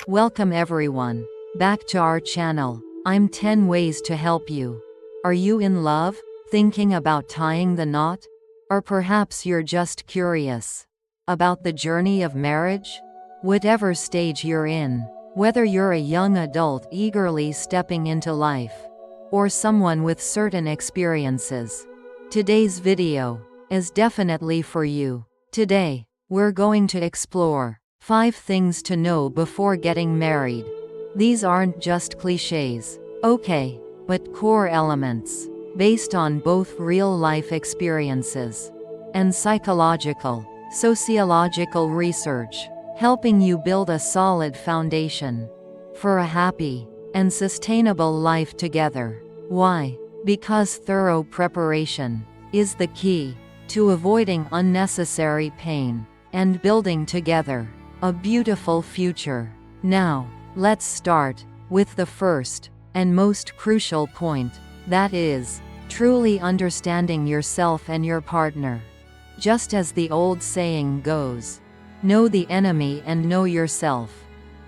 Welcome everyone, back to our channel. I'm 10 ways to help you. Are you in love, thinking about tying the knot? Or perhaps you're just curious about the journey of marriage? Whatever stage you're in, whether you're a young adult eagerly stepping into life, or someone with certain experiences, today's video is definitely for you. Today, we're going to explore 5 things to know before getting married. These aren't just cliches, okay, but core elements, based on both real-life experiences and sociological research, helping you build a solid foundation for a happy and sustainable life together. Why? Because thorough preparation is the key to avoiding unnecessary pain and building together a beautiful future. Now, let's start with the first and most crucial point, that is, truly understanding yourself and your partner. Just as the old saying goes, know the enemy and know yourself.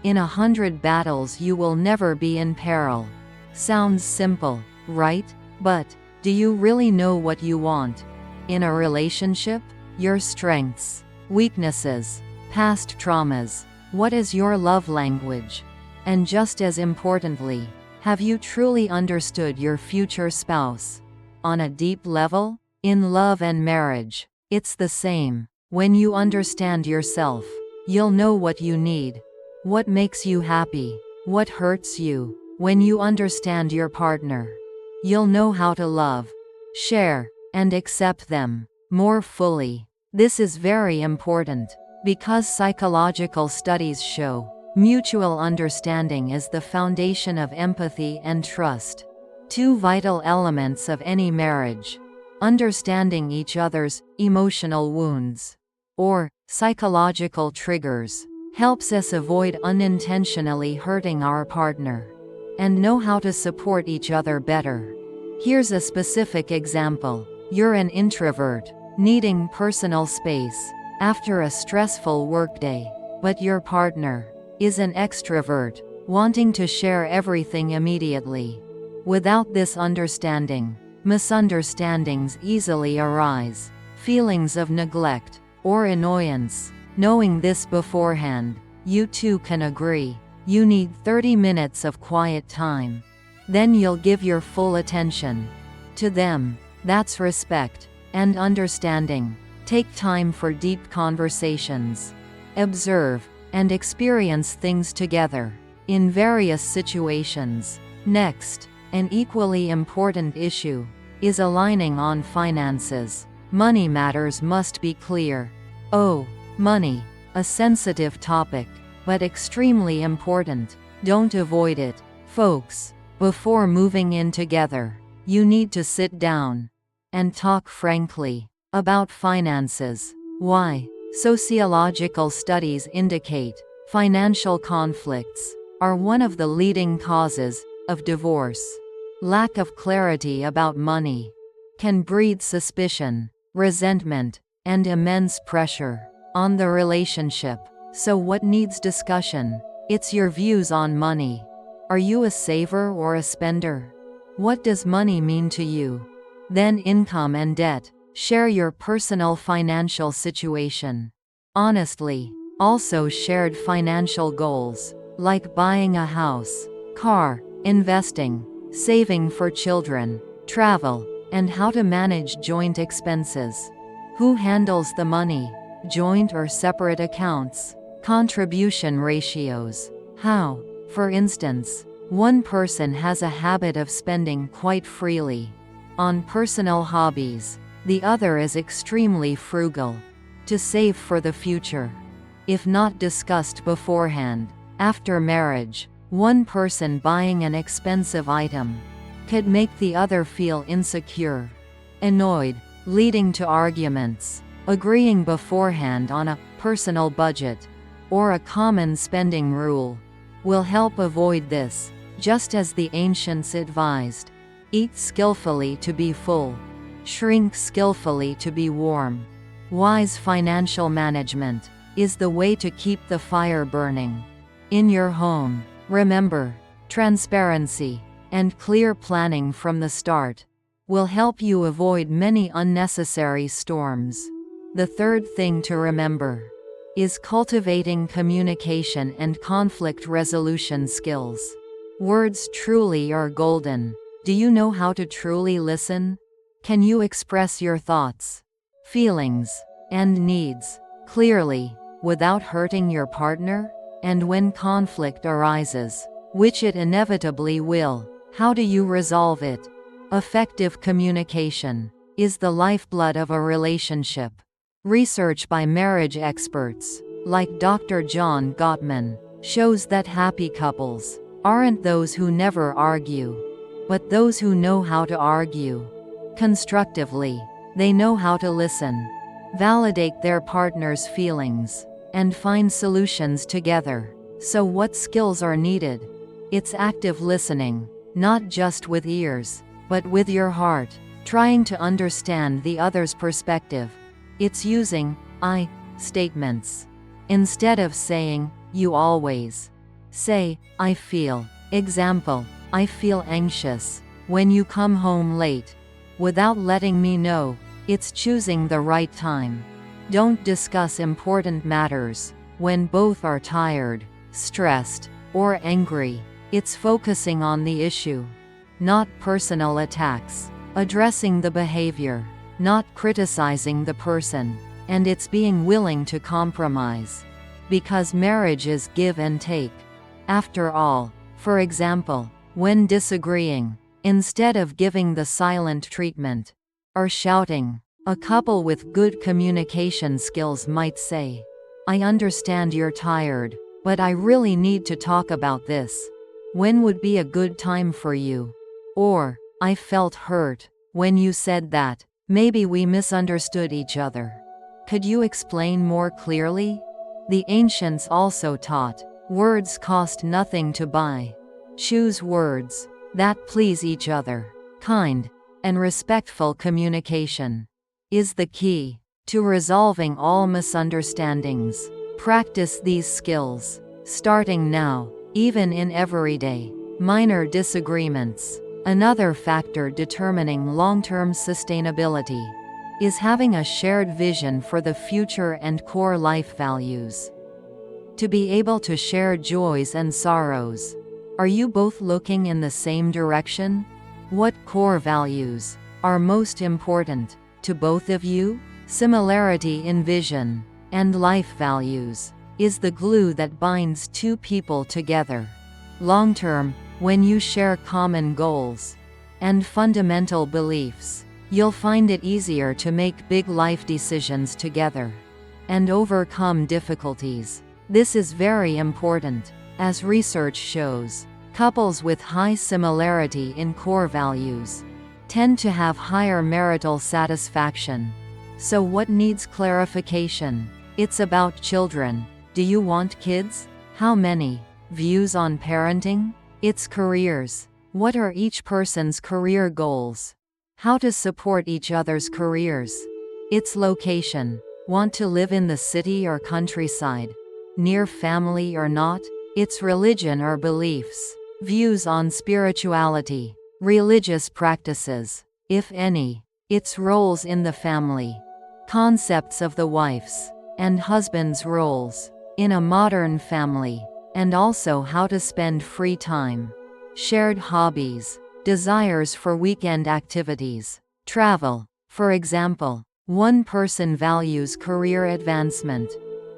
In 100 battles you will never be in peril. Sounds simple, right? But, do you really know what you want in a relationship? Your strengths, weaknesses, past traumas. What is your love language? And just as importantly, have you truly understood your future spouse? On a deep level, in love and marriage, it's the same. When you understand yourself, you'll know what you need, what makes you happy, what hurts you. When you understand your partner, you'll know how to love, share, and accept them more fully. This is very important, because psychological studies show mutual understanding is the foundation of empathy and trust, 2 vital elements of any marriage. Understanding each other's emotional wounds or psychological triggers helps us avoid unintentionally hurting our partner and know how to support each other better. Here's a specific example. You're an introvert, needing personal space after a stressful workday, but your partner is an extrovert, wanting to share everything immediately. Without this understanding, misunderstandings easily arise, feelings of neglect or annoyance. Knowing this beforehand, you two can agree, you need 30 minutes of quiet time. Then you'll give your full attention to them. That's respect and understanding. Take time for deep conversations. Observe and experience things together in various situations. Next, an equally important issue is aligning on finances. Money matters must be clear. Oh, money, a sensitive topic, but extremely important. Don't avoid it, folks. Before moving in together, you need to sit down and talk frankly about finances. Why? Sociological studies indicate financial conflicts are one of the leading causes of divorce. Lack of clarity about money can breed suspicion, resentment, and immense pressure on the relationship. So what needs discussion? It's your views on money. Are you a saver or a spender? What does money mean to you? Then income and debt. Share your personal financial situation. Honestly, also shared financial goals, like buying a house, car, investing, saving for children, travel, and how to manage joint expenses. Who handles the money? Joint or separate accounts? Contribution ratios. How? For instance, one person has a habit of spending quite freely on personal hobbies. The other is extremely frugal to save for the future. If not discussed beforehand, after marriage, one person buying an expensive item could make the other feel insecure, annoyed, leading to arguments. Agreeing beforehand on a personal budget or a common spending rule will help avoid this, just as the ancients advised. Eat skillfully to be full. Shrink skillfully to be warm. Wise financial management is the way to keep the fire burning in your home. Remember, transparency and clear planning from the start will help you avoid many unnecessary storms. The third thing to remember is cultivating communication and conflict resolution skills. Words truly are golden. Do you know how to truly listen? Can you express your thoughts, feelings, and needs clearly without hurting your partner? And when conflict arises, which it inevitably will, how do you resolve it? Effective communication is the lifeblood of a relationship. Research by marriage experts, like Dr. John Gottman, shows that happy couples aren't those who never argue, but those who know how to argue constructively. They know how to listen, validate their partner's feelings, and find solutions together. So what skills are needed? It's active listening, not just with ears, but with your heart, trying to understand the other's perspective. It's using I statements. Instead of saying, you always say, I feel. Example, I feel anxious when you come home late. Without letting me know. It's choosing the right time. Don't discuss important matters when both are tired, stressed, or angry. It's focusing on the issue, not personal attacks. Addressing the behavior, not criticizing the person. And it's being willing to compromise. Because marriage is give and take. After all, for example, when disagreeing, instead of giving the silent treatment or shouting, a couple with good communication skills might say, I understand you're tired, but I really need to talk about this. When would be a good time for you? Or, I felt hurt when you said that. Maybe we misunderstood each other. Could you explain more clearly? The ancients also taught, words cost nothing to buy. Choose words that please each other. Kind and respectful communication is the key to resolving all misunderstandings. Practice these skills, starting now, even in everyday, minor disagreements. Another factor determining long-term sustainability is having a shared vision for the future and core life values. To be able to share joys and sorrows. Are you both looking in the same direction? What core values are most important to both of you? Similarity in vision and life values is the glue that binds two people together. Long-term, when you share common goals and fundamental beliefs, you'll find it easier to make big life decisions together and overcome difficulties. This is very important, as research shows. Couples with high similarity in core values tend to have higher marital satisfaction. So what needs clarification? It's about children. Do you want kids? How many? Views on parenting? It's careers. What are each person's career goals? How to support each other's careers? It's location. Want to live in the city or countryside? Near family or not? It's religion or beliefs. Views on spirituality. Religious practices, if any. Its roles in the family. Concepts of the wife's and husband's roles in a modern family. And also how to spend free time. Shared hobbies. Desires for weekend activities. Travel. For example, one person values career advancement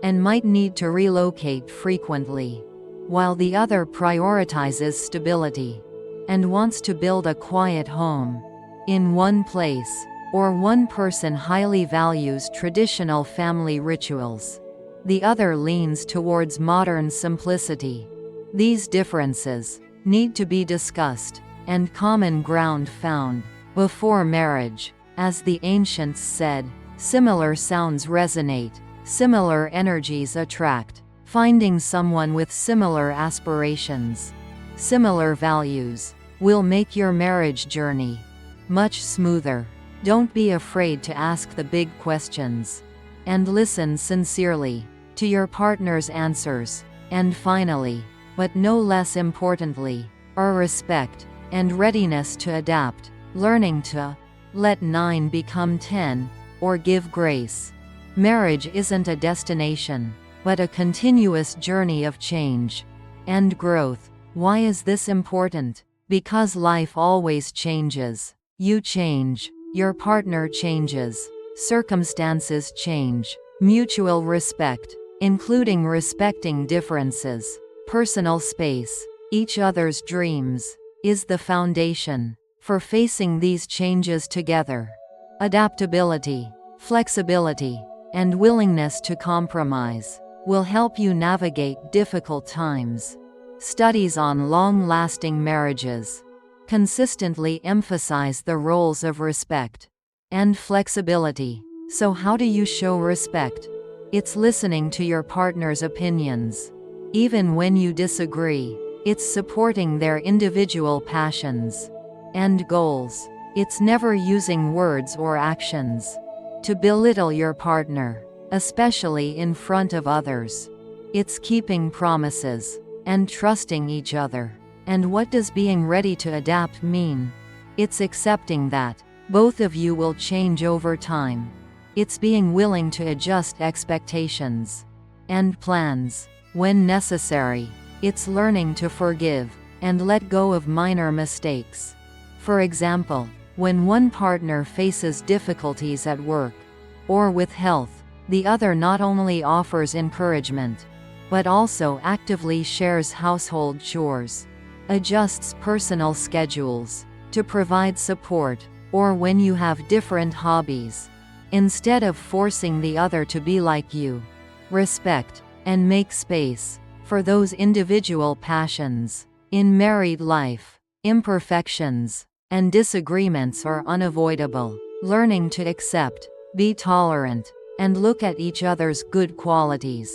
and might need to relocate frequently, while the other prioritizes stability and wants to build a quiet home in one place. Or one person highly values traditional family rituals. The other leans towards modern simplicity. These differences need to be discussed and common ground found before marriage. As the ancients said, similar sounds resonate, similar energies attract. Finding someone with similar aspirations, similar values, will make your marriage journey much smoother. Don't be afraid to ask the big questions and listen sincerely. to your partner's answers. And finally, but no less importantly, are respect and readiness to adapt, learning to let 9 become 10, or give grace. Marriage isn't a destination, but a continuous journey of change and growth. Why is this important? Because life always changes. You change, your partner changes, circumstances change. Mutual respect, including respecting differences, personal space, each other's dreams, is the foundation for facing these changes together. Adaptability, flexibility, and willingness to compromise will help you navigate difficult times. Studies on long-lasting marriages consistently emphasize the roles of respect and flexibility. So how do you show respect? It's listening to your partner's opinions. Even when you disagree, it's supporting their individual passions and goals. It's never using words or actions to belittle your partner, especially in front of others. It's keeping promises and trusting each other. And what does being ready to adapt mean? It's accepting that both of you will change over time. It's being willing to adjust expectations and plans when necessary. It's learning to forgive and let go of minor mistakes. For example, when one partner faces difficulties at work or with health, the other not only offers encouragement, but also actively shares household chores, adjusts personal schedules to provide support, or when you have different hobbies, instead of forcing the other to be like you. Respect and make space for those individual passions. In married life, imperfections and disagreements are unavoidable. Learning to accept, be tolerant, and look at each other's good qualities,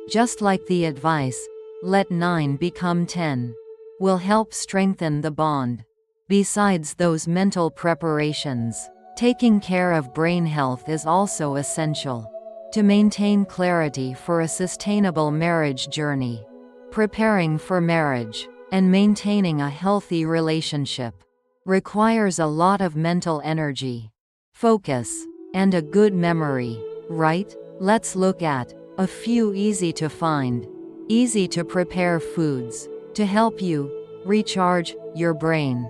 just like the advice, let 9 become 10, will help strengthen the bond. Besides those mental preparations, taking care of brain health is also essential to maintain clarity for a sustainable marriage journey. Preparing for marriage and maintaining a healthy relationship requires a lot of mental energy, focus, and a good memory, right? Let's look at a few easy to find, easy to prepare foods to help you recharge your brain.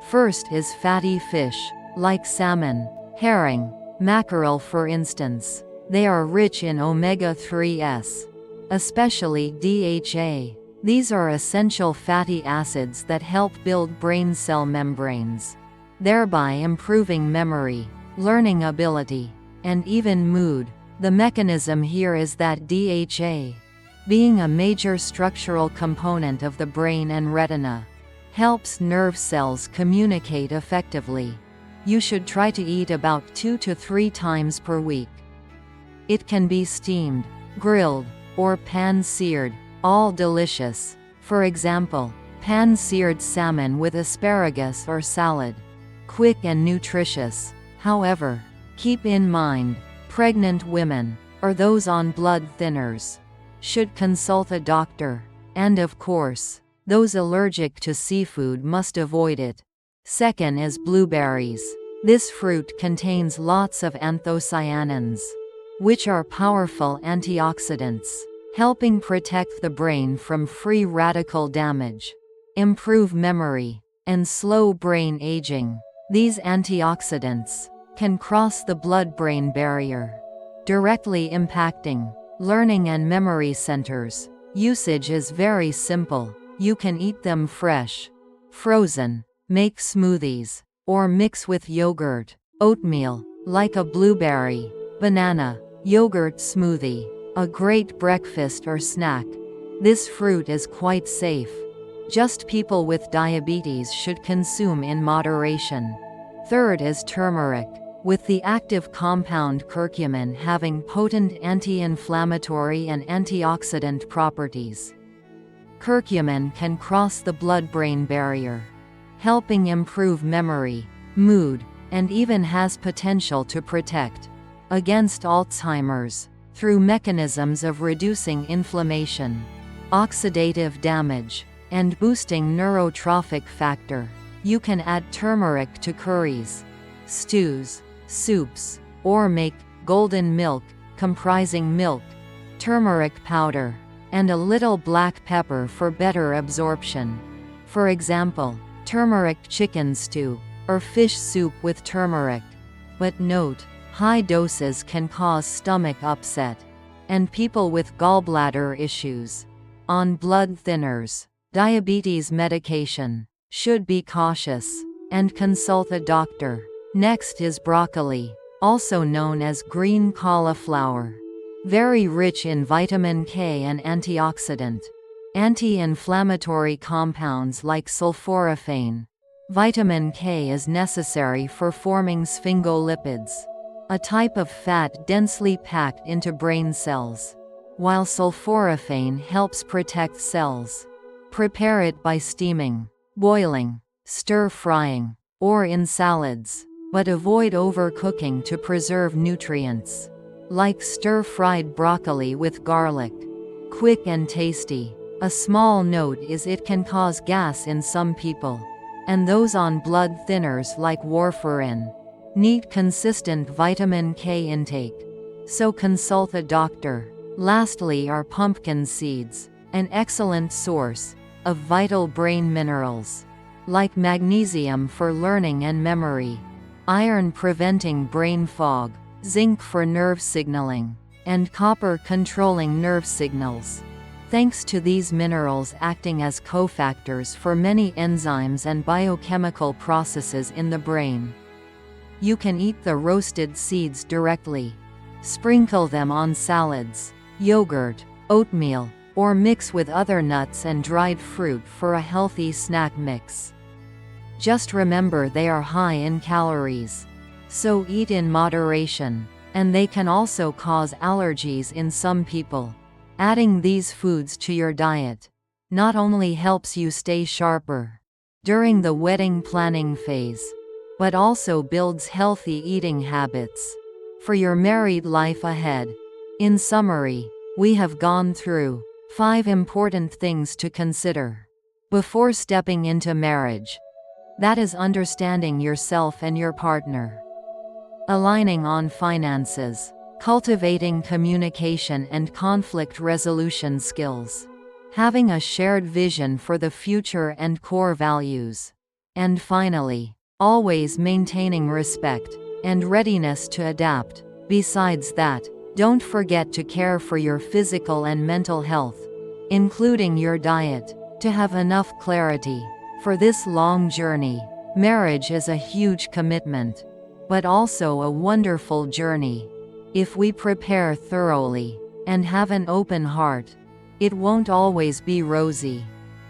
First is fatty fish, like salmon, herring, mackerel for instance. They are rich in omega-3s, especially DHA. These are essential fatty acids that help build brain cell membranes, thereby improving memory, learning ability, and even mood. The mechanism here is that DHA, being a major structural component of the brain and retina, helps nerve cells communicate effectively. You should try to eat about 2 to 3 times per week. It can be steamed, grilled, or pan-seared, all delicious. For example, pan-seared salmon with asparagus or salad. Quick and nutritious. However, keep in mind, pregnant women, or those on blood thinners, should consult a doctor. And of course, those allergic to seafood must avoid it. Second is blueberries. This fruit contains lots of anthocyanins, which are powerful antioxidants, helping protect the brain from free radical damage, improve memory, and slow brain aging. These antioxidants can cross the blood-brain barrier, directly impacting learning and memory centers. Usage is very simple. You can eat them fresh, frozen, make smoothies, or mix with yogurt, oatmeal, like a blueberry, banana, yogurt smoothie, a great breakfast or snack. This fruit is quite safe. Just people with diabetes should consume in moderation. Third is turmeric, with the active compound curcumin having potent anti-inflammatory and antioxidant properties. Curcumin can cross the blood-brain barrier, helping improve memory, mood, and even has potential to protect against Alzheimer's. through mechanisms of reducing inflammation, oxidative damage, and boosting neurotrophic factor. You can add turmeric to curries, stews, soups, or make golden milk, comprising milk, turmeric powder, and a little black pepper for better absorption. For example, turmeric chicken stew, or fish soup with turmeric. But note, high doses can cause stomach upset, and people with gallbladder issues, on blood thinners, diabetes medication, should be cautious, and consult a doctor. Next is broccoli, also known as green cauliflower. Very rich in vitamin K and antioxidant, anti-inflammatory compounds like sulforaphane. Vitamin K is necessary for forming sphingolipids, a type of fat densely packed into brain cells, while sulforaphane helps protect cells. Prepare it by steaming, boiling, stir-frying, or in salads, but avoid overcooking to preserve nutrients. Like stir-fried broccoli with garlic. Quick and tasty. A small note is it can cause gas in some people, and those on blood thinners like warfarin. Need consistent vitamin K intake, so consult a doctor. Lastly are pumpkin seeds, an excellent source of vital brain minerals, like magnesium for learning and memory, iron preventing brain fog, zinc for nerve signaling, and copper controlling nerve signals. Thanks to these minerals acting as cofactors for many enzymes and biochemical processes in the brain. You can eat the roasted seeds directly. Sprinkle them on salads, yogurt, oatmeal, or mix with other nuts and dried fruit for a healthy snack mix. Just remember they are high in calories, so eat in moderation, and they can also cause allergies in some people. Adding these foods to your diet not only helps you stay sharper during the wedding planning phase, but also builds healthy eating habits for your married life ahead. In summary, we have gone through 5 important things to consider before stepping into marriage. That is understanding yourself and your partner, aligning on finances, cultivating communication and conflict resolution skills, having a shared vision for the future and core values, and finally, always maintaining respect and readiness to adapt. Besides that, don't forget to care for your physical and mental health, including your diet, to have enough clarity for this long journey. Marriage is a huge commitment, but also a wonderful journey. If we prepare thoroughly and have an open heart, it won't always be rosy.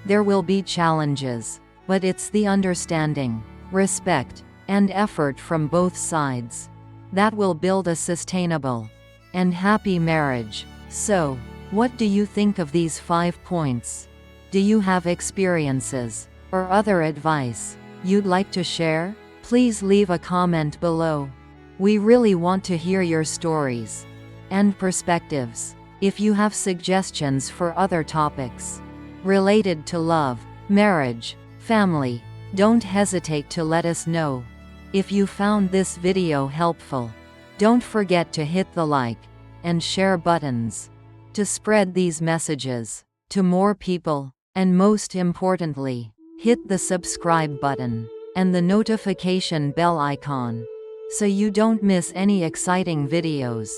There will be challenges, but it's the understanding, respect, and effort from both sides that will build a sustainable and happy marriage. So, what do you think of these 5 points? Do you have experiences or other advice you'd like to share? Please leave a comment below. We really want to hear your stories and perspectives. If you have suggestions for other topics related to love, marriage, family, don't hesitate to let us know. If you found this video helpful, don't forget to hit the like and share buttons to spread these messages to more people, and most importantly, hit the subscribe button and the notification bell icon so you don't miss any exciting videos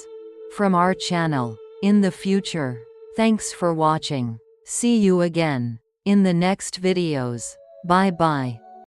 from our channel in the future. Thanks for watching. See you again in the next videos. Bye bye.